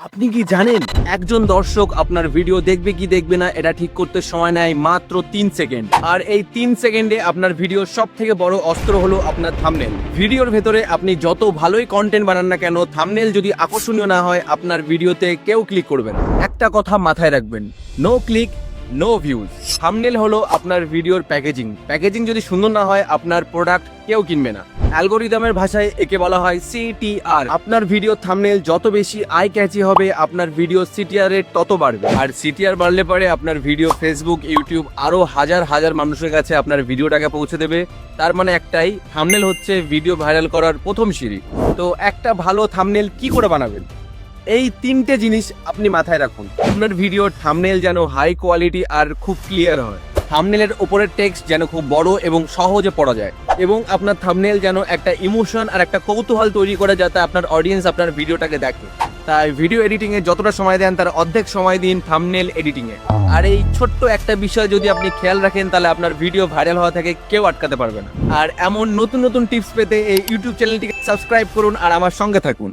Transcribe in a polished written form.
আপনি কি জানেন একজন দর্শক আপনার ভিডিও দেখবে কি দেখবে না এটা ঠিক করতে সময় নেয় মাত্র 3 সেকেন্ড। আর এই 3 সেকেন্ডে আপনার ভিডিওর সব থেকে বড় অস্ত্র হলো আপনার থাম্বনেল। ভিডিওর ভেতরে আপনি যত ভালোই কন্টেন্ট বানান না কেন, থাম্বনেল যদি আকর্ষণীয় না হয় আপনার ভিডিওতে কেউ ক্লিক করবে না। একটা কথা মাথায় রাখবেন, no click no views. Thumbnail হলো আপনার ভিডিওর প্যাকেজিং যদি সুন্দর না হয় আপনার প্রোডাক্ট কেউ কিনবে না। অ্যালগোরিদমের ভাষায় একে বলা হয় সিটিআর। আপনার ভিডিও থাম্বনেল যত বেশি আই ক্যাচি হবে আপনার ভিডিও সিটিআর রেট তত বাড়বে। আর সিটিআর বাড়লে পরে আপনার ভিডিও ফেসবুক, ইউটিউব আরো হাজার হাজার মানুষের কাছে আপনার ভিডিওটাকে পৌঁছে দেবে। তার মানে একটাই, থাম্বনেল হচ্ছে ভিডিও ভাইরাল করার প্রথম সিঁড়ি। তো একটা ভালো থাম্বনেল কি করে বানাবেন, এই 3টে জিনিস আপনি মাথায় রাখুন। আপনার ভিডিওর থাম্বনেল যেন হাই কোয়ালিটি আর খুব ক্লিয়ার হয়। থাম্বনেলের উপরের টেক্সট যেন খুব বড় এবং সহজে পড়া যায়, এবং আপনার থাম্বনেল যেন একটা ইমোশন আর একটা কৌতূহল তৈরি করে যাতে আপনার অডিয়েন্স আপনার ভিডিওটাকে দেখে। তাই ভিডিও এডিটিং এ যতটা সময় দেন তার অর্ধেক সময় দিন থাম্বনেল এডিটিং এ। আর এই ছোট্ট একটা বিষয় যদি আপনি খেয়াল রাখেন তাহলে আপনার ভিডিও ভাইরাল হওয়া থেকে কেউ আটকাতে পারবে না। আর এমন নতুন নতুন টিপস পেতে এই ইউটিউব চ্যানেলটিকে সাবস্ক্রাইব করুন আর আমার সঙ্গে থাকুন।